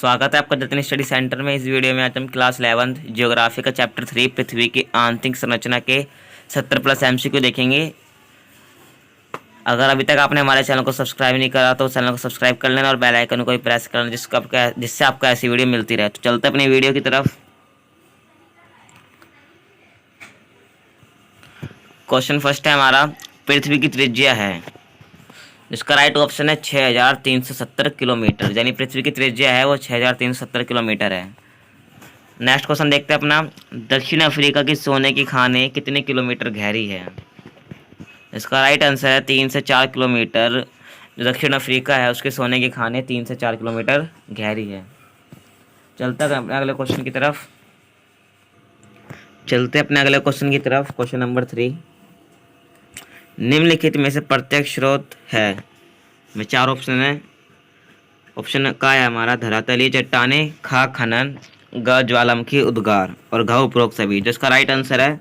स्वागत है आपका जतन स्टडी सेंटर में। इस वीडियो में आज हम क्लास 11 ज्योग्राफी का चैप्टर 3 पृथ्वी की आंतरिक संरचना के 70+ MCQ देखेंगे। अगर अभी तक आपने हमारे चैनल को सब्सक्राइब नहीं करा तो चैनल को सब्सक्राइब कर लेना और बेल आइकन को भी प्रेस कर लेना जिससे आपको ऐसी वीडियो मिलती रहे। तो चलते अपनी वीडियो की तरफ। क्वेश्चन फर्स्ट है हमारा, पृथ्वी की त्रिज्या है, इसका राइट ऑप्शन है 6370 किलोमीटर, यानी पृथ्वी की त्रिज्या है वो 6370 किलोमीटर है। नेक्स्ट क्वेश्चन देखते हैं अपना, दक्षिण अफ्रीका की सोने की खानें कितने किलोमीटर गहरी है। इसका राइट आंसर है 3 से 4 किलोमीटर। जो दक्षिण अफ्रीका है उसके सोने की खानें 3 से 4 किलोमीटर गहरी है। चलते हैं अपने अगले क्वेश्चन की तरफ। क्वेश्चन नंबर 3, निम्नलिखित में से प्रत्येक स्रोत है। में 4 ऑप्शन है। ऑप्शन का है हमारा धरातलीय चट्टानें, खा खनन, ग ज्वालामुखी उद्गार और घ उपरोक्त सभी। जिसका राइट आंसर है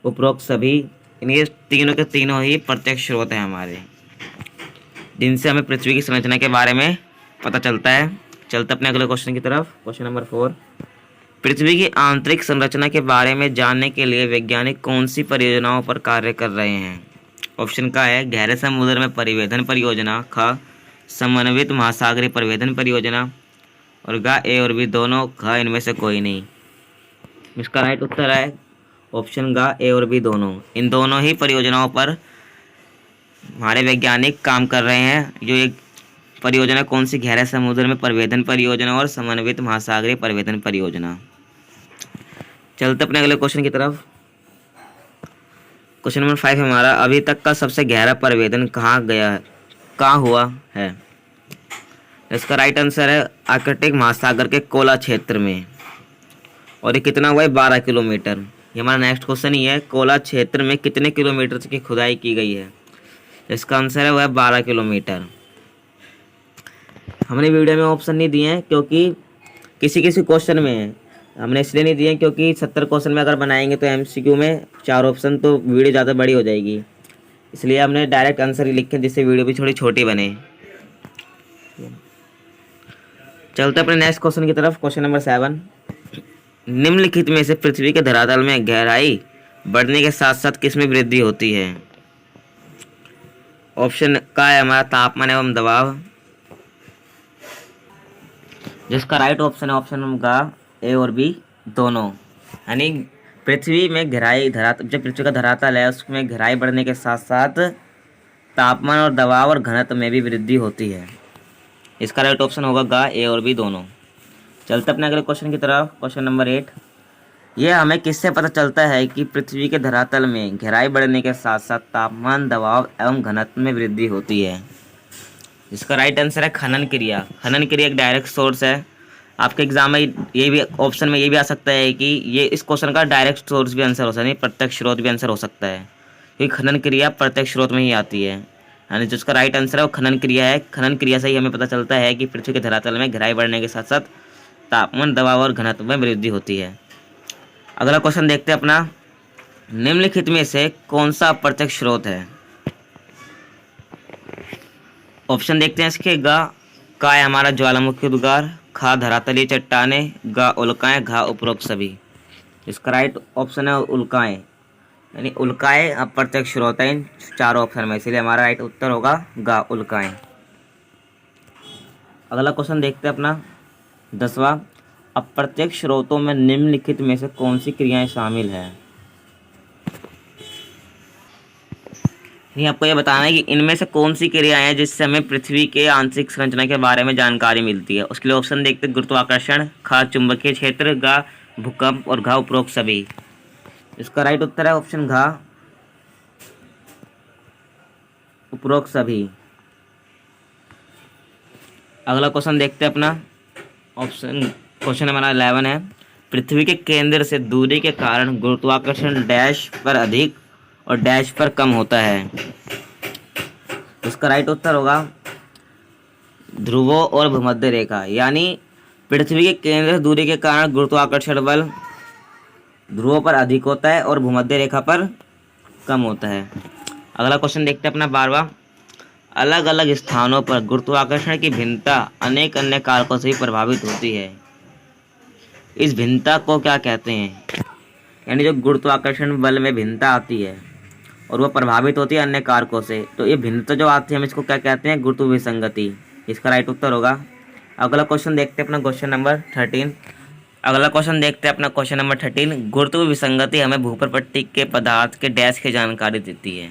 उपरोक्त सभी। ये तीनों के तीनों ही प्रत्येक स्रोत हैं हमारे, जिनसे हमें पृथ्वी की संरचना के बारे में पता चलता है। चलते अपने अगले क्वेश्चन की तरफ। क्वेश्चन नंबर 4, पृथ्वी की आंतरिक संरचना के बारे में जानने के लिए वैज्ञानिक कौन सी परियोजनाओं पर कार्य कर रहे हैं। ऑप्शन का है गहरे समुद्र में परिवेदन परियोजना, ख समन्वित महासागरीय परिवेदन परियोजना और ग ए और बी दोनों, घ इनमें से कोई नहीं। इसका राइट उत्तर है ऑप्शन ग ए और बी दोनों। इन दोनों ही परियोजनाओं पर हमारे वैज्ञानिक काम कर रहे हैं। जो एक परियोजना कौन सी, गहरे समुद्र में परिवेदन परियोजना और समन्वित महासागरीय परिवेदन परियोजना। चलते अपने अगले क्वेश्चन की तरफ। क्वेश्चन नंबर 5 हमारा, अभी तक का सबसे गहरा परिवेदन कहाँ हुआ है। इसका राइट आंसर है आर्कटिक महासागर के कोला क्षेत्र में, और ये कितना हुआ है, 12 किलोमीटर। ये हमारा नेक्स्ट क्वेश्चन ही है, कोला क्षेत्र में कितने किलोमीटर की खुदाई की गई है। इसका आंसर है वह 12 किलोमीटर। हमने वीडियो में ऑप्शन नहीं दिए हैं क्योंकि किसी किसी क्वेश्चन में है, हमने इसलिए नहीं दिए क्योंकि 70 क्वेश्चन में अगर बनाएंगे तो MCQ में 4 ऑप्शन तो वीडियो ज़्यादा बड़ी हो जाएगी, इसलिए हमने डायरेक्ट आंसर ही लिखे जिससे वीडियो भी थोड़ी छोटी बने। चलते अपने नेक्स्ट क्वेश्चन की तरफ। क्वेश्चन नंबर 7, निम्नलिखित में से पृथ्वी के धरातल में गहराई बढ़ने के साथ साथ किसमें वृद्धि होती है। ऑप्शन का है हमारा तापमान एवं दबाव। जिसका राइट ऑप्शन है ऑप्शन का ए और बी दोनों, यानी पृथ्वी में गहराई जब पृथ्वी का धरातल है उसमें गहराई बढ़ने के साथ साथ तापमान और दबाव और घनत्व में भी वृद्धि होती है। इसका राइट ऑप्शन होगा गा ए और बी दोनों। चलते अपने अगले क्वेश्चन की तरफ। क्वेश्चन नंबर 8, यह हमें किससे पता चलता है कि पृथ्वी के धरातल में गहराई बढ़ने के साथ साथ तापमान, दबाव एवं घनत्व में वृद्धि होती है। इसका राइट आंसर है खनन क्रिया। खनन क्रिया एक डायरेक्ट सोर्स है। आपके एग्जाम में ये भी ऑप्शन में ये भी आ सकता है कि ये इस क्वेश्चन का डायरेक्ट सोर्स भी आंसर हो सकता है, प्रत्यक्ष स्रोत भी आंसर हो सकता है, क्योंकि खनन क्रिया प्रत्यक्ष स्रोत में ही आती है। यानी जिसका राइट आंसर है वो खनन क्रिया है। खनन क्रिया से ही हमें पता चलता है कि पृथ्वी के धरातल में गहराई बढ़ने के साथ साथ तापमान, दबाव और घनत्व में वृद्धि होती है। अगला क्वेश्चन देखते हैं अपना, निम्नलिखित में से कौन सा अप्रत्यक्ष स्रोत है। ऑप्शन देखते हैं इसके, का है हमारा ज्वालामुखी उद्गार, खा धरातलीय चट्टानें, ग उल्काएं, घा उपरोक्त सभी। इसका राइट ऑप्शन है उल्काएं, यानी उल्काएं अप्रत्यक्ष स्रोत है इन 4 ऑप्शन में, इसलिए हमारा राइट उत्तर होगा ग उल्काएं। अगला क्वेश्चन देखते हैं अपना 10वां, अप्रत्यक्ष स्रोतों में निम्नलिखित में से कौन सी क्रियाएं शामिल हैं। नहीं, आपको यह बताना है कि इनमें से कौन सी क्रियाएं हैं जिससे हमें पृथ्वी के आंतरिक संरचना के बारे में जानकारी मिलती है। उसके लिए ऑप्शन देखते हैं, गुरुत्वाकर्षण, ख चुंबकीय क्षेत्र, ग भूकंप और घ उपरोक्त सभी। इसका राइट उत्तर है ऑप्शन घ उपरोक्त सभी। अगला क्वेश्चन देखते हैं अपना क्वेश्चन हमारा 11 है, पृथ्वी के केंद्र से दूरी के कारण गुरुत्वाकर्षण डैश पर अधिक और डैश पर कम होता है। इसका राइट उत्तर होगा ध्रुवों और भूमध्य रेखा, यानी पृथ्वी के केंद्र से दूरी के कारण गुरुत्वाकर्षण बल ध्रुवों पर अधिक होता है और भूमध्य रेखा पर कम होता है। अगला क्वेश्चन देखते हैं अपना 12वां, अलग अलग स्थानों पर गुरुत्वाकर्षण की भिन्नता अनेक अन्य कारकों से भी प्रभावित होती है। इस भिन्नता को क्या कहते हैं? यानी जो गुरुत्वाकर्षण बल में भिन्नता आती है और वह प्रभावित होती है अन्य कारकों से, तो ये भिन्नता जो आती है हम इसको क्या कहते हैं? गुरुत्व विसंगति। इसका राइट उत्तर होगा। अगला क्वेश्चन देखते हैं अपना क्वेश्चन नंबर 13। अगला क्वेश्चन देखते हैं अपना क्वेश्चन नंबर 13। गुरुत्व विसंगति हमें भूप्रपट्टी के पदार्थ के डैश की जानकारी देती है,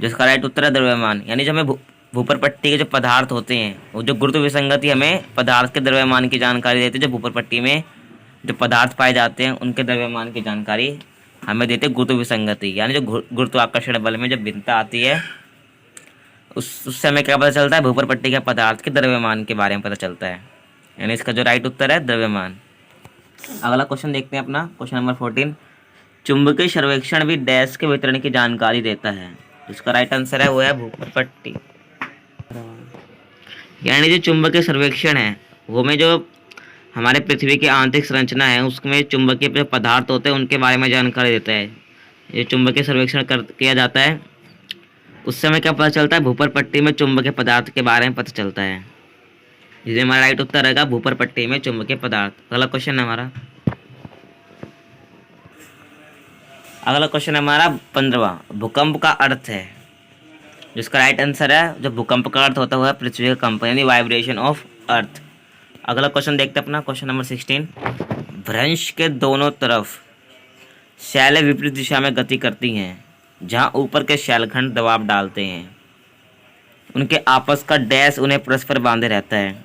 जिसका राइट उत्तर है द्रव्यमान। यानी जो हमें भूप्रपट्टी के जो पदार्थ होते हैं, वो जो गुरुत्व विसंगति हमें पदार्थ के द्रव्यमान की जानकारी देती है। जो भूप्रपट्टी में जो पदार्थ पाए जाते हैं उनके द्रव्यमान की जानकारी हमें देते हैं गुरुत्व विसंगति। यानी जो गुरुत्वाकर्षण बल में जब भिन्नता आती है उससे हमें क्या पता चलता है? भूप्रपट्टी के पदार्थ के द्रव्यमान के बारे में पता चलता है। यानी इसका जो राइट उत्तर है द्रव्यमान। अगला क्वेश्चन देखते हैं अपना क्वेश्चन नंबर 14। चुंबकीय सर्वेक्षण भी डैश के वितरण की जानकारी देता है, इसका राइट आंसर है वो है भूप्रपट्टी। यानी जो चुंबकीय सर्वेक्षण है वो में जो हमारे पृथ्वी की आंतरिक संरचना है उसमें चुंबकीय जो पदार्थ होते हैं उनके बारे में जानकारी देता है। ये चुंबकीय सर्वेक्षण किया जाता है, उससे हमें क्या पता चलता है? भूप्रपट्टी में चुंबकीय पदार्थ के बारे में पता चलता है। जिसे हमारा राइट उत्तर रहेगा भूप्रपट्टी में चुंबकीय पदार्थ। अगला क्वेश्चन है हमारा 15वां। भूकंप का अर्थ है, जिसका राइट आंसर है जो भूकंप का अर्थ होता है पृथ्वी का कंपन, यानी वाइब्रेशन ऑफ अर्थ। अगला क्वेश्चन देखते हैं अपना क्वेश्चन नंबर 16। भ्रंश के दोनों तरफ शैलें विपरीत दिशा में गति करती हैं। जहां ऊपर के शैलखंड दबाव डालते हैं उनके आपस का डैश उन्हें परस्पर बांधे रहता है।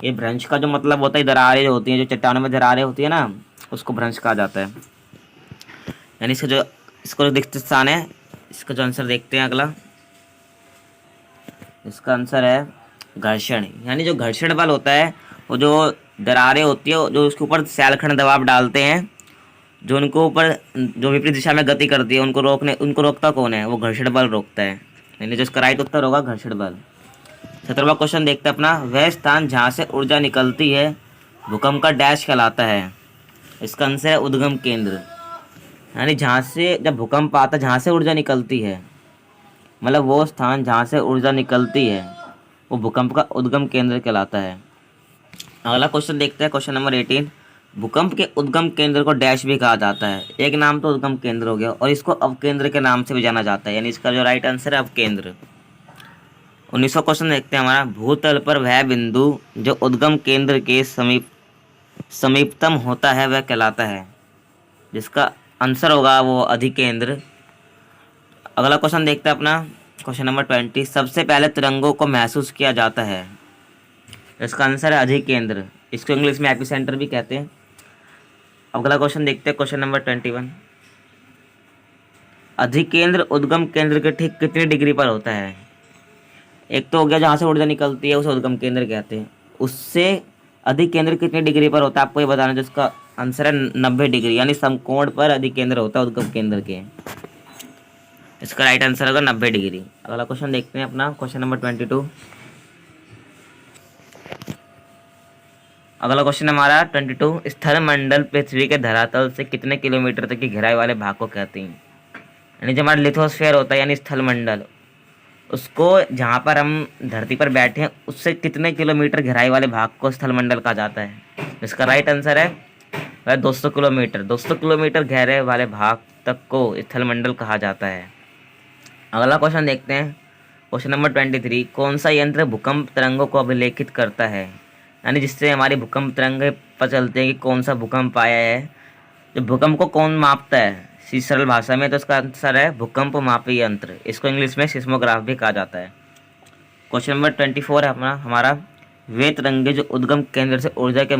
ये भ्रंश का जो मतलब होता है, दरारें जो होती हैं, जो चट्टानों में दरारें होती है ना, उसको भ्रंश कहा जाता है। यानी इसको जो दिखते स्थान है, इसका जो आंसर देखते हैं अगला, इसका आंसर है घर्षण। यानी जो घर्षण बल होता है वो जो दरारें होती है जो उसके ऊपर शैलखंड दबाव डालते हैं, जो उनको ऊपर जो विपरीत दिशा में गति करती है उनको रोकता कौन है? वो घर्षण बल रोकता है। यानी जो इसका राइट उत्तर होगा घर्षण बल। 17वां क्वेश्चन देखते हैं अपना। वह स्थान जहाँ से ऊर्जा निकलती है भूकंप का डैश कहलाता है, इसका आंसर है उद्गम केंद्र। यानी जहाँ से जब भूकंप आता है, जहाँ से ऊर्जा निकलती है, मतलब वो स्थान जहाँ से ऊर्जा निकलती है वो भूकंप का उद्गम केंद्र कहलाता है। अगला क्वेश्चन देखते हैं क्वेश्चन नंबर 18। भूकंप के उद्गम केंद्र को डैश भी कहा जाता है। एक नाम तो उद्गम केंद्र हो गया और इसको अवकेंद्र के नाम से भी जाना जाता है। यानी इसका जो राइट आंसर है अवकेंद्र। 19वां क्वेश्चन देखते हैं हमारा। भूतल पर वह बिंदु जो उद्गम केंद्र के समीपतम होता है वह कहलाता है, जिसका आंसर होगा वो अधिकेंद्र। अगला क्वेश्चन देखते हैं अपना क्वेश्चन नंबर 20। सबसे पहले तरंगों को महसूस किया जाता है, इसका आंसर है अधिकेंद्र। इसको इंग्लिश में एपिसेंटर भी कहते हैं। अगला क्वेश्चन देखते हैं क्वेश्चन नंबर 21। अधिकेंद्र उद्गम केंद्र के ठीक कितनी डिग्री पर होता है? एक तो हो गया जहाँ से ऊर्जा निकलती है उसे उद्गम केंद्र कहते हैं, उससे अधिकेंद्र कितनी डिग्री पर होता है आपको ये बताना, जिसका आंसर है 90 डिग्री। यानी समकोण पर अधिकेंद्र होता है उद्गम केंद्र के, इसका राइट आंसर होगा 90 डिग्री। अगला क्वेश्चन देखते हैं अपना क्वेश्चन नंबर 22। अगला क्वेश्चन हमारा 22। स्थल मंडल पृथ्वी के धरातल से कितने किलोमीटर तक की गहराई वाले भाग को कहते हैं? यानी जो हमारा लिथोस्फीयर होता है यानी स्थल मंडल, उसको जहाँ पर हम धरती पर बैठे हैं उससे कितने किलोमीटर गहराई वाले भाग को स्थल मंडल कहा जाता है? इसका राइट आंसर है वह 200 किलोमीटर। 200 किलोमीटर गहरे वाले भाग तक को स्थल मंडल कहा जाता है। अगला क्वेश्चन देखते हैं क्वेश्चन नंबर 23। कौन सा यंत्र भूकंप तरंगों को अभिलेखित करता है? यानी जिससे हमारी भूकंप तरंगें पता चलती है कि कौन सा भूकंप आया है। जो भूकंप को कौन मापता है सरल भाषा में, तो इसका आंसर है भूकंप मापी यंत्र। इसको इंग्लिश में सिस्मोग्राफ भी कहा जाता है। क्वेश्चन नंबर 24 है हमारा। वे तरंगे जो उद्गम केंद्र से ऊर्जा के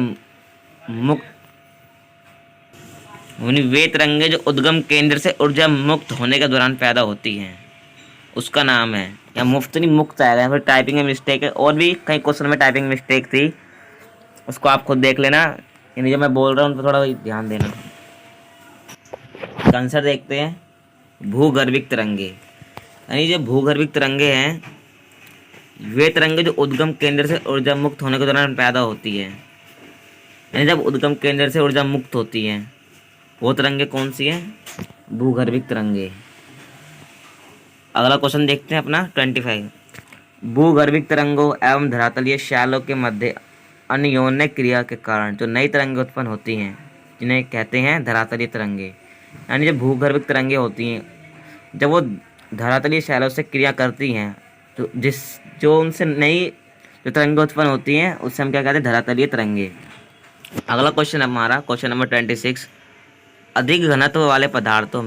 मुक्त होने के दौरान पैदा होती हैं, उसका नाम है, या मुफ्त नहीं मुक्त आएगा, फिर टाइपिंग में मिस्टेक है। और भी कई क्वेश्चन में टाइपिंग मिस्टेक थी, उसको आप खुद देख लेना। यानी जो मैं बोल रहा हूँ उन पर थोड़ा ध्यान देना। आंसर देखते हैं भूगर्भिक तरंगे। यानी जो भूगर्भिक तरंगे हैं वे तरंगे जो उद्गम केंद्र से ऊर्जा मुक्त होने के दौरान पैदा होती है। यानी जब उद्गम केंद्र से ऊर्जा मुक्त होती है वो तरंगे कौन सी हैं? भूगर्भिक तरंगे। अगला क्वेश्चन देखते हैं अपना 25। भूगर्भिक तरंगों एवं धरातलीय शैलों के मध्य अन्योन्य क्रिया के कारण जो नई तरंगें उत्पन्न होती हैं, जिन्हें कहते हैं धरातलीय तरंगे। यानी जो भूगर्भिक तरंगें होती हैं, जब वो धरातलीय शैलों से क्रिया करती हैं, तो जो उनसे नई जो तरंगें उत्पन्न होती हैं, उससे हम क्या कहते हैं, धरातलीय तरंगे। अगला क्वेश्चन हमारा क्वेश्चन नंबर 26। अधिक घनत्व वाले पदार्थों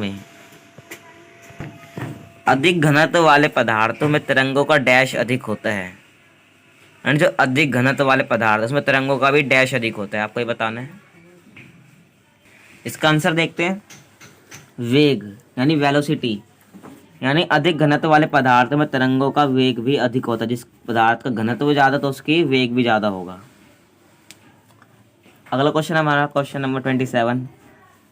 में तरंगों का डैश अधिक होता है। यानी जो अधिक घनत्व वाले पदार्थ, उसमें तरंगों का भी डैश अधिक होता है। आपको ये बताना है। इसका आंसर देखते हैं। वेग यानी वेलोसिटी, यानी अधिक घनत्व वाले पदार्थों में तरंगों का वेग भी अधिक होता है। जिस पदार्थ का घनत्व ज़्यादा तो उसकी वेग भी ज़्यादा होगा। अगला क्वेश्चन हमारा क्वेश्चन नंबर 27।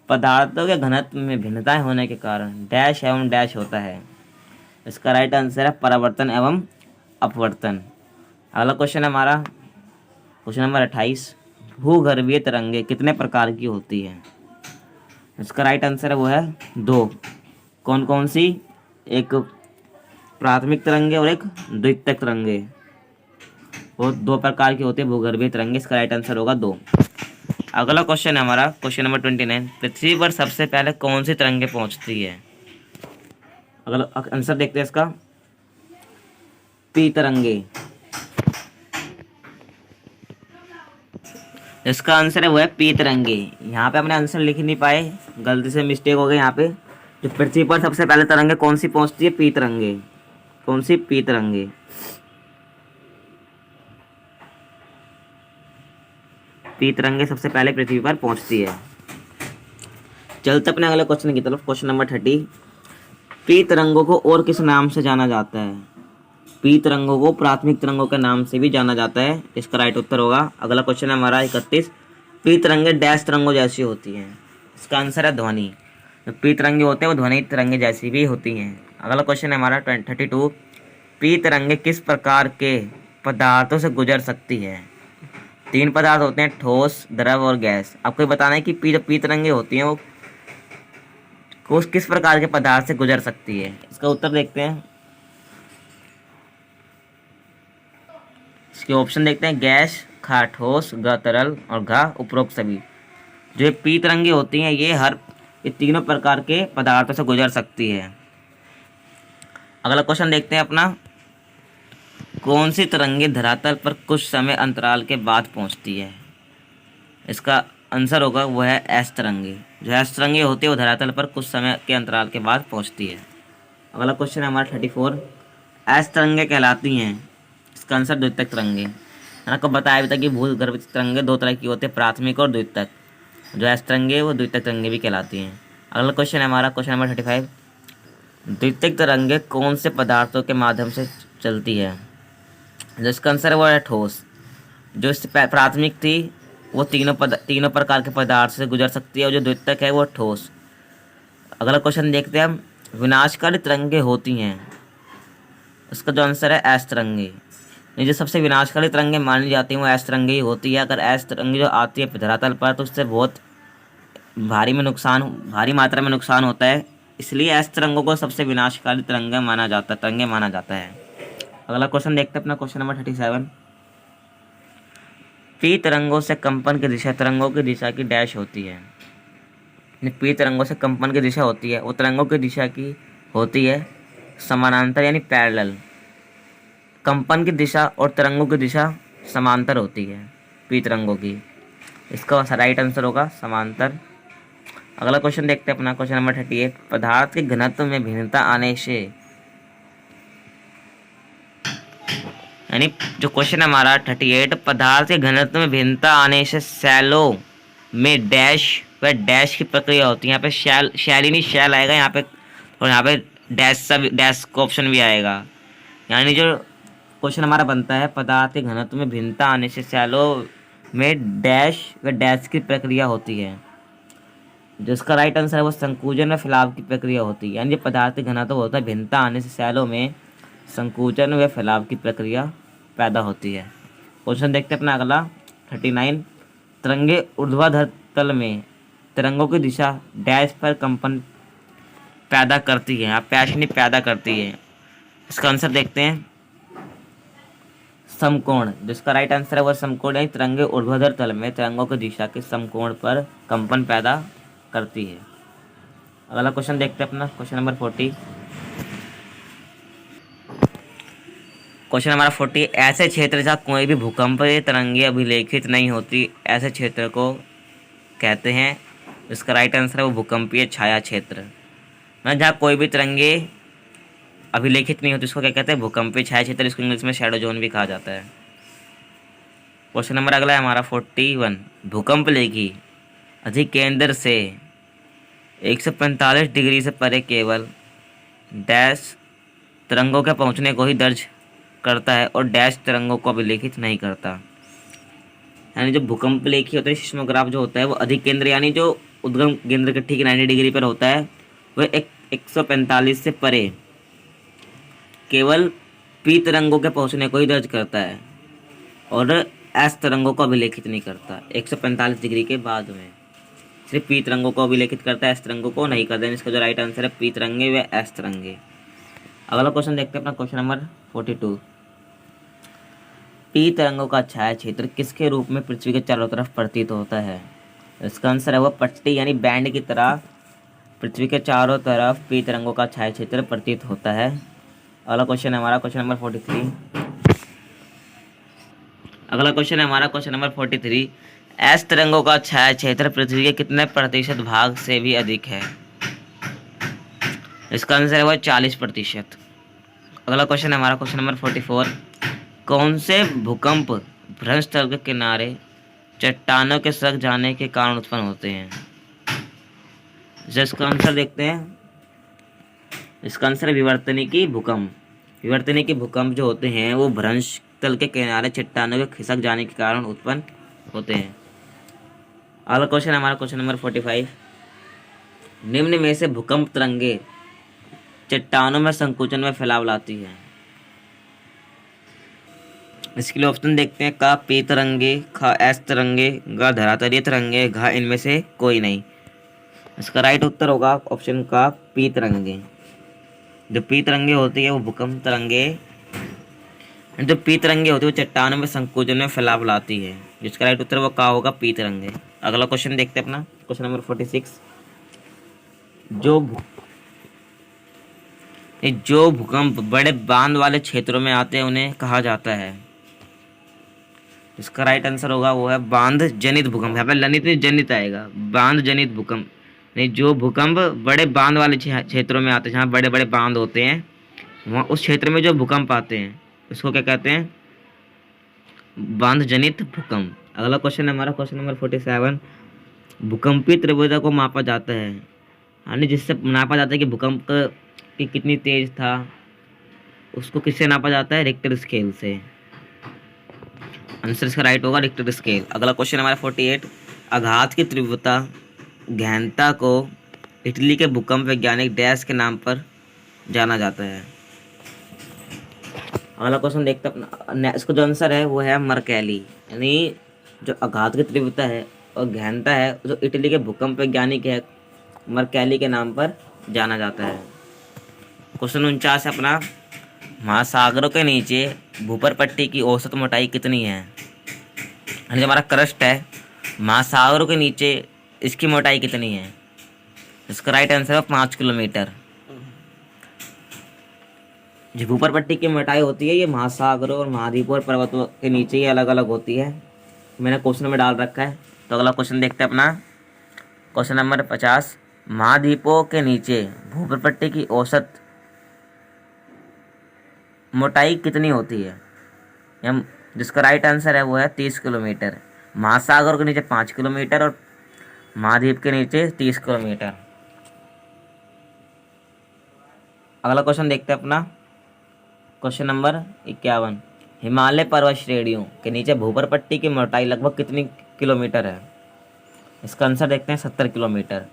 पदार्थों के घनत्व में भिन्नताएं होने के कारण डैश एवं डैश होता है। इसका राइट आंसर है परावर्तन एवं अपवर्तन। अगला क्वेश्चन हमारा क्वेश्चन नंबर 28। भूगर्भीय तरंगे कितने प्रकार की होती हैं? इसका राइट आंसर है वो है 2। कौन कौन सी? एक प्राथमिक तरंगे और एक द्वितीयक तरंगे। वो 2 प्रकार की होती है भूगर्भीय तरंगे। इसका राइट आंसर होगा 2। अगला क्वेश्चन है हमारा क्वेश्चन नंबर 29। पृथ्वी पर सबसे पहले कौन सी तरंगे पहुंचती है? अगला आंसर देखते हैं इसका। पी तरंगे। इसका आंसर है वो है पी तरंगे। यहाँ पे हमने आंसर लिख नहीं पाए, गलती से मिस्टेक हो गई यहाँ पे। जो पृथ्वी पर सबसे पहले तरंगे कौन सी पहुंचती है? पी तरंगे। कौन सी? पी तरंगे। पी तरंगे सबसे पहले पृथ्वी पर पहुंचती है। चलते अपने अगले क्वेश्चन की तरफ। Question number 30। पी तरंगों को और किस नाम से जाना जाता है? पी तरंगों को प्राथमिक तरंगों के नाम से भी जाना जाता है। इसका राइट उत्तर होगा। अगला क्वेश्चन है हमारा 31। पी तरंगे डैश तरंगों जैसी होती हैं। इसका आंसर है ध्वनि। जो पी तरंगे होते हैं वो ध्वनि तरंगे जैसी भी होती हैं। अगला क्वेश्चन है हमारा 32। पी तरंगे किस प्रकार के पदार्थों से गुजर सकती है? 3 पदार्थ होते हैं, ठोस, द्रव और गैस। आपको ये बताना है कि पी तरंगे होती हैं वो किस प्रकार के पदार्थ से गुजर सकती है। इसका उत्तर देखते हैं। इसके ऑप्शन देखते हैं। गैस, ख ठोस, ग तरल और घ उपरोक्त सभी। जो ये पी तरंगे होती हैं ये तीनों प्रकार के पदार्थों से गुजर सकती है। अगला क्वेश्चन देखते हैं अपना। कौन सी तरंगे धरातल पर कुछ समय अंतराल के बाद पहुंचती है? इसका आंसर होगा वो है एस तरंगे। जो एस तरंगे होती है वो धरातल पर कुछ समय के अंतराल के बाद पहुंचती है। अगला क्वेश्चन है हमारा 34। एस तरंगे कहलाती हैं। इसका आंसर द्वितीयक तरंगे। मैंने आपको बताया भी था कि भूगर्भिक तरंगे 2 तरह की होती है, प्राथमिक और द्वितीयक। जो एस तरंगे वो द्वितीयक तरंगे भी कहलाती हैं। अगला क्वेश्चन है हमारा क्वेश्चन नंबर 35। द्वितीयक तरंगे कौन से पदार्थों के माध्यम से चलती है? जिसका आंसर है वो है ठोस। जो प्राथमिक थी वो तीनों प्रकार के पदार्थ से गुजर सकती है, और जो द्वितीयक है वो ठोस। अगला क्वेश्चन देखते हैं हम। विनाशकारी तरंगे होती हैं। इसका जो आंसर है एस तरंगे। ये जो सबसे विनाशकारी तरंगे मानी जाती हैं वो एस तरंगे ही होती है। अगर एस तरंगे जो आती है धरातल पर तो उससे बहुत भारी मात्रा में नुकसान होता है। इसलिए एस तरंगों को सबसे विनाशकारी तरंगे माना जाता है। अगला क्वेश्चन देखते हैं अपना क्वेश्चन नंबर 37। पी तरंगों से कंपन की दिशा तरंगों की दिशा की डैश होती है। पी तरंगों से कंपन की दिशा होती है वो तरंगों की दिशा की होती है समानांतर यानी पैरेलल। कंपन की दिशा और तरंगों की दिशा समांतर होती है पी तरंगों की। इसका राइट आंसर होगा समांतर। अगला क्वेश्चन देखते हैं अपना क्वेश्चन नंबर 38। पदार्थ के घनत्व में भिन्नता आने से, यानी जो क्वेश्चन हमारा 38, पदार्थ के घनत्व में भिन्नता आने से शैलों में डैश व डैश की प्रक्रिया होती है। यहाँ पे शैल ही नहीं शैल आएगा यहाँ पे, और यहाँ पे डैश का ऑप्शन भी आएगा। यानी जो क्वेश्चन हमारा बनता है पदार्थ के घनत्व में भिन्नता आने से शैलों में डैश व डैश की प्रक्रिया होती है। जिसका राइट आंसर है वो संकुचन व फैलाव की प्रक्रिया होती है। यानी जो पदार्थ के घनत्व होता है भिन्नता आने से शैलों में संकुचन व फैलाव की प्रक्रिया पैदा होती है। क्वेश्चन देखते हैं अपना अगला 39। तरंगे ऊर्ध्वाधर तल में तरंगों की दिशा डैश पर कंपन पैदा करती है। आप पैदा करती है। इसका आंसर देखते हैं। समकोण, जिसका राइट आंसर है वो समकोण यानी तिरंगे ऊर्ध्वाधर तल में तिरंगों की दिशा के समकोण पर कंपन पैदा करती है। अगला क्वेश्चन देखते हैं अपना क्वेश्चन नंबर 40। क्वेश्चन नंबर 40, ऐसे क्षेत्र जहाँ कोई भी भूकंपीय तरंगे अभिलेखित नहीं होती ऐसे क्षेत्र को कहते हैं। इसका राइट आंसर है वो भूकंपीय छाया क्षेत्र। मतलब जहाँ कोई भी तरंगे अभिलेखित नहीं होती उसको क्या कहते हैं, भूकंपीय छाया क्षेत्र। इसको इंग्लिश में शैडो जोन भी कहा जाता है। क्वेश्चन नंबर अगला है हमारा 41, भूकंप लेखी अधिकेंद्र से 145 डिग्री से परे केवल डैश तरंगों के पहुंचने को ही दर्ज करता है और डैश तरंगों को अभिलेखित नहीं करता। यानी जो भूकंप लेखी होता है सिस्मोग्राफ जो होता है वो अधिकेंद्र यानी जो उद्गम केंद्र के ठीक 90 डिग्री पर होता है वह 145 से परे केवल पी तरंगों के पहुंचने को ही दर्ज करता है और एस तरंगों को अभिलेखित नहीं करता। 145 डिग्री के बाद में सिर्फ पी तरंगों को अभिलेखित करता है, एस तरंगों को नहीं करता है। इसका जो राइट आंसर है पी तरंगे व एस तरंगे। अगला क्वेश्चन देखते हैं अपना क्वेश्चन नंबर 42, पी तरंगों का छाया क्षेत्र किसके रूप में पृथ्वी के चारों तरफ प्रतीत होता है। इसका आंसर है वह पट्टी यानी बैंड की तरह पृथ्वी के चारों तरफ पी तरंगों का छाया क्षेत्र प्रतीत होता है। अगला क्वेश्चन है हमारा क्वेश्चन नंबर 43। अगला क्वेश्चन है हमारा क्वेश्चन नंबर 43, एस तरंगों का छाया क्षेत्र पृथ्वी के कितने प्रतिशत भाग से भी अधिक है। इसका आंसर है वह 40%। अगला क्वेश्चन है हमारा क्वेश्चन नंबर 44, कौन से भूकंप भ्रंश तल के किनारे चट्टानों के सक जाने के कारण उत्पन्न होते हैं। इसका आंसर देखते हैं। इसका आंसर है विवर्तनिकी भूकंप। विवर्तनिकी भूकंप जो होते हैं वो भ्रंश तल के किनारे चट्टानों के खिसक जाने के कारण उत्पन्न होते हैं। अगला क्वेश्चन है हमारा क्वेश्चन नंबर 45, निम्न में से भूकंप तरंगे चट्टानों में संकुचन में फैलाव लाती है। इसके लिए ऑप्शन देखते हैं, का पी तरंगे, खा एस तरंगे, गा धरातलीय तरंगे, घा इनमें से कोई नहीं। इसका राइट उत्तर होगा ऑप्शन का पी तरंगे। जो पी तरंगे होती है वो भूकंप तरंगे, जो पी तरंगे होती है वो चट्टानों में संकुचन में फैलाव लाती है। जिसका राइट उत्तर वो का होगा पी तरंगे। अगला क्वेश्चन देखते हैं अपना क्वेश्चन नंबर 46, जो भूकंप बड़े बांध वाले क्षेत्रों में आते हैं उन्हें कहा जाता है। इसका राइट आंसर होगा वो है बांध जनित भूकंप। यहाँ पे लनित नहीं जनित आएगा, बांध जनित भूकंप। नहीं, जो भूकंप बड़े बांध वाले क्षेत्रों में आते हैं जहाँ बड़े बड़े बांध होते हैं वहाँ उस क्षेत्र में जो भूकंप आते हैं उसको क्या कहते हैं, बांध जनित भूकंप। अगला क्वेश्चन है हमारा क्वेश्चन नंबर 47, भूकंपीय तीव्रता को मापा जाता है यानी जिससे नापा जाता है कि भूकंप की कितनी तेज था उसको किससे नापा जाता है, रिक्टर स्केल से। आंसर इसका राइट होगा रिक्टर स्केल। अगला क्वेश्चन हमारा 48, आघात की तीव्रता गहनता को इटली के भूकंप वैज्ञानिक डैश के नाम पर जाना जाता है। अगला क्वेश्चन देखते हैं, इसका जो आंसर है वो है मरकैली। यानी जो आघात की तीव्रता है और गहनता है जो इटली के भूकंप वैज्ञानिक है मरकैली के नाम पर जाना जाता है। क्वेश्चन 49 है अपना, महासागरों के नीचे भूपर पट्टी की औसत मोटाई कितनी है। यानी जो हमारा क्रस्ट है महासागरों के नीचे इसकी मोटाई कितनी है। इसका राइट आंसर है 5 किलोमीटर। जो भूपर पट्टी की मोटाई होती है ये महासागरों और महाद्वीपों और पर्वतों के नीचे ही अलग अलग होती है। मैंने क्वेश्चन में डाल रखा है। तो अगला क्वेश्चन देखते हैं अपना क्वेश्चन नंबर 50, महाद्वीपों के नीचे भूपर पट्टी की औसत मोटाई कितनी होती है। जिसका राइट आंसर है वो है 30 किलोमीटर। महासागर के नीचे 5 किलोमीटर और महाद्वीप के नीचे 30 किलोमीटर। अगला क्वेश्चन देखते हैं अपना क्वेश्चन नंबर 51, हिमालय पर्वत श्रेणियों के नीचे भूपर पट्टी की मोटाई लगभग कितनी किलोमीटर है। इसका आंसर देखते हैं 70 किलोमीटर।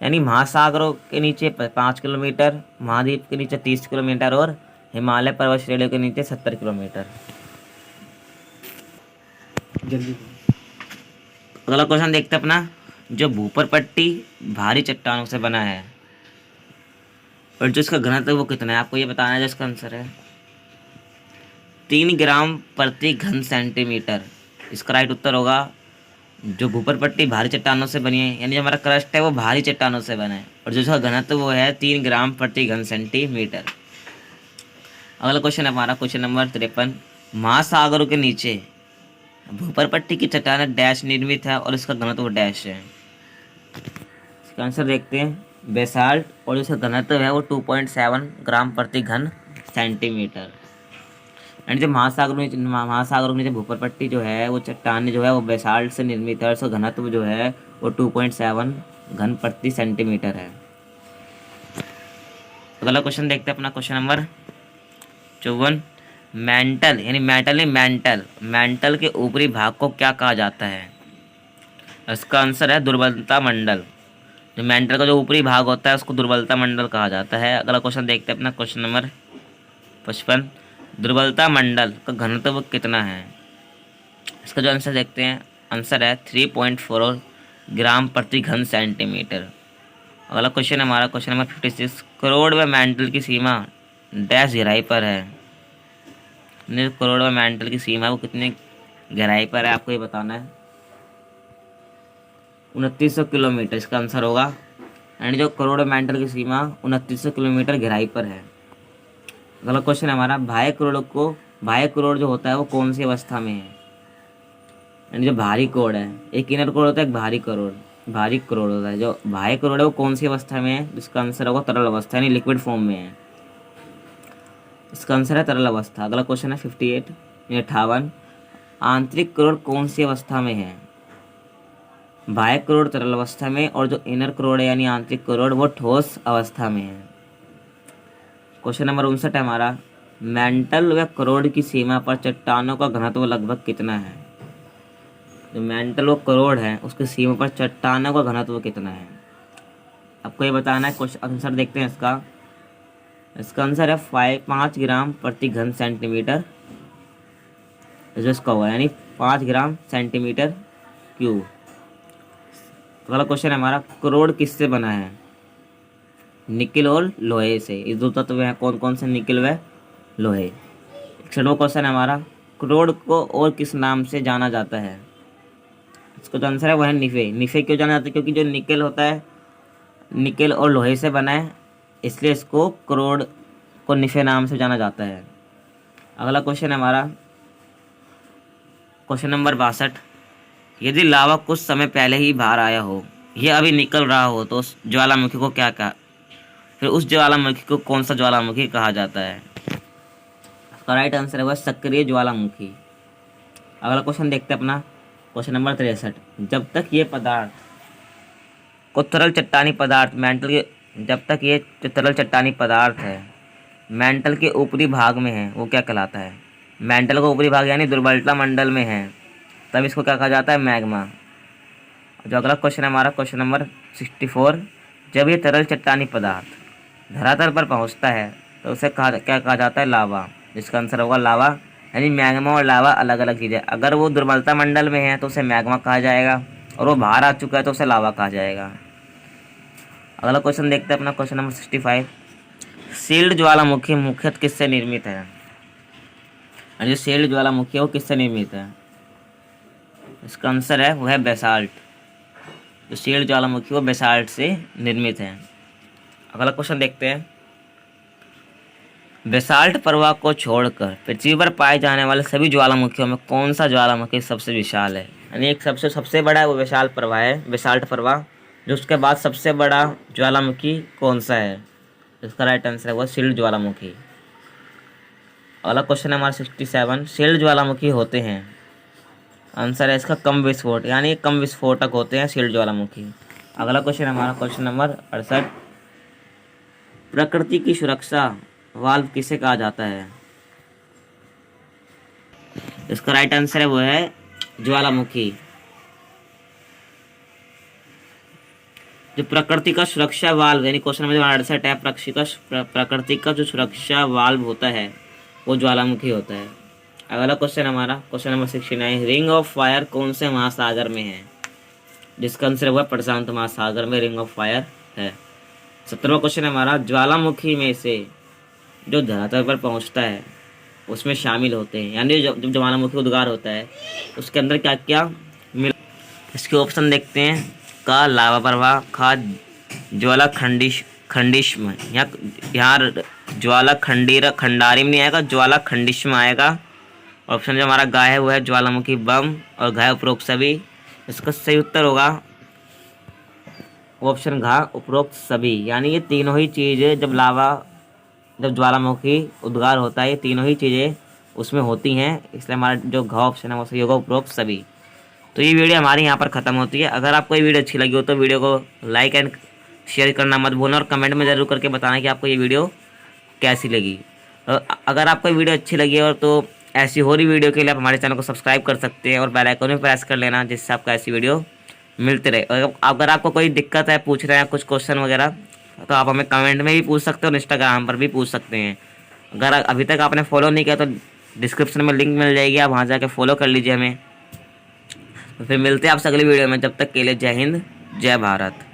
यानी महासागरों के नीचे 5 किलोमीटर, महाद्वीप के नीचे 30 किलोमीटर और हिमालय पर्वत श्रेणियों के नीचे 70 किलोमीटर। जल्दी अगला क्वेश्चन देखते हैं अपना, जो भूपर पट्टी भारी चट्टानों से बना है और जो इसका घनत्व वो कितना है आपको ये बताना है। जो इसका आंसर है 3 ग्राम प्रति घन सेंटीमीटर। इसका राइट उत्तर होगा जो भूपर पट्टी भारी चट्टानों से बनी है, यानी जो हमारा क्रस्ट है वो भारी चट्टानों से बना है, और जो इसका घनत्व वो है 3 ग्राम प्रति घन सेंटीमीटर। अगला क्वेश्चन है हमारा क्वेश्चन नंबर 53। महासागरों के नीचे भूपर पट्टी की चट्टानें डैश निर्मित है और इसका घनत्व डैश है। इसका आंसर देखते हैं, बेसाल्ट, और इसका घनत्व है वो 2.7 ग्राम प्रति घन सेंटीमीटर। एंड जो महासागरों के नीचे भूपर पट्टी जो है वो चट्टान जो है वो बेसाल्ट से निर्मित है, और उसका घनत्व जो है वो 2.7 घन प्रति सेंटीमीटर है। अगला क्वेश्चन देखते हैं अपना क्वेश्चन नंबर 54। मेंटल यानी मेटल नहीं मेंटल के ऊपरी भाग को क्या कहा जाता है? इसका आंसर है दुर्बलता मंडल। जो मेंटल का जो ऊपरी भाग होता है उसको दुर्बलता मंडल कहा जाता है। अगला क्वेश्चन देखते हैं अपना क्वेश्चन नंबर 55। दुर्बलता मंडल का घनत्व कितना है? इसका जो आंसर देखते हैं, आंसर है 3.4 ग्राम प्रति घन सेंटीमीटर। अगला क्वेश्चन है हमारा क्वेश्चन नंबर 56। करोड़ व मेंटल की सीमा डैश गहराई पर है। करोड़ व मेंटल की सीमा वो कितनी गहराई पर है आपको ये बताना है। 2900 किलोमीटर इसका आंसर होगा। एंड जो करोड़ व मेंटल की सीमा 2900 किलोमीटर गहराई पर है। अगला क्वेश्चन है हमारा बाह्य करोड़ जो होता है वो कौन सी अवस्था में है? यानी जो भारी करोड़ है, एक इनर करोड़ होता है, एक भारी करोड़ होता है। जो बाह्य करोड़ है वो कौन सी अवस्था में है? जिसका आंसर होगा तरल अवस्था, यानी लिक्विड फॉर्म में है। इसका आंसर है तरल अवस्था। अगला क्वेश्चन है 58। आंतरिक करोड़ कौन सी अवस्था में है? बाह्य करोड़ तरल अवस्था में, और जो इनर करोड़ है यानी आंतरिक करोड़ वो ठोस अवस्था में है। क्वेश्चन नंबर 59 है हमारा। मेंटल व करोड़ की सीमा पर चट्टानों का घनत्व लगभग कितना है? जो मेंटल व करोड़ है उसकी सीमा पर चट्टानों का घनत्व कितना है आपको ये बताना है। क्वेश्चन आंसर देखते हैं इसका आंसर है 5 ग्राम प्रति घन सेंटीमीटर जो इसका हुआ, यानी 5 ग्राम सेंटीमीटर क्यूब। अगला क्वेश्चन है हमारा, करोड़ किससे बना है? निकिल और लोहे से। ये दो तत्व हैं, कौन कौन से? निकिल व लोहे। 61वां क्वेश्चन है हमारा, करोड़ को और किस नाम से जाना जाता है? इसका जो आंसर है वह है निफे। निफे क्यों जाना जाता है? क्योंकि जो निकिल होता है निकिल और लोहे से बना है, इसलिए इसको करोड़ को निफे नाम से जाना जाता है। अगला क्वेश्चन है हमारा क्वेश्चन नंबर 62। यदि लावा कुछ समय पहले ही बाहर आया हो, यह अभी निकल रहा हो, तो उस ज्वालामुखी को क्या कहा? फिर उस ज्वालामुखी को कौन सा ज्वालामुखी कहा जाता है? इसका राइट आंसर है वह सक्रिय ज्वालामुखी। अगला क्वेश्चन देखते हैं अपना क्वेश्चन नंबर 63। जब तक ये पदार्थ को तरल चट्टानी पदार्थ मेंटल के जब तक ये जो तरल चट्टानी पदार्थ है मेंटल के ऊपरी भाग में है वो क्या कहलाता है? मेंटल का ऊपरी भाग यानी दुर्बलता मंडल में है, तब इसको क्या कहा जाता है? मैग्मा। जो अगला क्वेश्चन है हमारा क्वेश्चन नंबर 64। जब ये तरल चट्टानी पदार्थ धरातल पर पहुंचता है तो उसे क्या कहा जाता है? लावा। जिसका आंसर होगा लावा, यानी मैग्मा और लावा अलग अलग चीज़ें। अगर वो दुर्बलता मंडल में है तो उसे मैग्मा कहा जाएगा, और वो बाहर आ चुका है तो उसे लावा कहा जाएगा। अगला क्वेश्चन देखते हैं अपना क्वेश्चन नंबर 65। शील्ड ज्वालामुखी मुख्यतः किससे निर्मित है? और जो शील्ड ज्वालामुखी है वो किससे निर्मित है? इसका आंसर है वह है बेसाल्ट। जो शील्ड ज्वालामुखी वो बेसाल्ट से निर्मित है। अगला क्वेश्चन देखते हैं, बेसाल्ट प्रवाह को छोड़कर पृथ्वी पर पाए जाने वाले सभी ज्वालामुखियों में कौन सा ज्वालामुखी सबसे विशाल है? यानी एक सबसे बड़ा है वो विशाल प्रवाह है, बेसाल्ट प्रवाह। जो उसके बाद सबसे बड़ा ज्वालामुखी कौन सा है? इसका राइट आंसर है वो शील्ड ज्वालामुखी। अगला क्वेश्चन है हमारा 67। शील्ड ज्वालामुखी होते हैं, आंसर है इसका कम विस्फोट, यानी कम विस्फोटक होते हैं शील्ड ज्वालामुखी। अगला क्वेश्चन है हमारा क्वेश्चन नंबर 68। प्रकृति की सुरक्षा वाल्व किसे कहा जाता है? इसका राइट आंसर है वो है ज्वालामुखी। जो प्रकृति का सुरक्षा वाल्व यानी क्वेश्चन नंबर 68 है, प्रकृति का जो सुरक्षा वाल्व होता है वो ज्वालामुखी होता है। अगला क्वेश्चन हमारा question number 69। Ring of fire कौन से महासागर में है? जिसका आंसर हुआ प्रशांत महासागर में रिंग ऑफ फायर है। 17वां क्वेश्चन हमारा, ज्वालामुखी में से जो धरातल पर पहुंचता है उसमें शामिल होते हैं, यानी जब ज्वालामुखी उद्गार होता है उसके अंदर क्या क्या मिल। इसके ऑप्शन देखते हैं। का लावा प्रवाह, खा ज्वाला खंडिश्म, यहाँ ज्वाला खंडारिम नहीं आएगा, ज्वाला खंडिश्म आएगा। ऑप्शन जो हमारा गा है वो है ज्वालामुखी बम और घा उपरोक्त सभी। इसका सही उत्तर होगा ऑप्शन घा उपरोक्त सभी, यानी ये तीनों ही चीज़ें जब ज्वालामुखी उद्गार होता है ये तीनों ही चीज़ें उसमें होती हैं, इसलिए हमारा जो घ ऑप्शन है वो सही होगा उपरोक्त सभी। तो ये वीडियो हमारी यहाँ पर ख़त्म होती है। अगर आपको ये वीडियो अच्छी लगी हो तो वीडियो को लाइक एंड शेयर करना मत भूलना और कमेंट में ज़रूर करके बताना कि आपको ये वीडियो कैसी लगी। और अगर आपको ये वीडियो अच्छी लगी और तो ऐसी हो रही वीडियो के लिए आप हमारे चैनल को सब्सक्राइब कर सकते हैं और बेल आइकन भी प्रेस कर लेना, जिससे आपको ऐसी वीडियो मिलते रहे। और अगर आपको कोई दिक्कत है, पूछ रहे हैं कुछ क्वेश्चन वगैरह, तो आप हमें कमेंट में भी पूछ सकते हो और इंस्टाग्राम पर भी पूछ सकते हैं। अगर अभी तक आपने फॉलो नहीं किया तो डिस्क्रिप्शन में लिंक मिल जाएगी, आप वहाँ जाके फॉलो कर लीजिए हमें। तो फिर मिलते हैं आपसे अगली वीडियो में, जब तक के लिए जय हिंद जय भारत।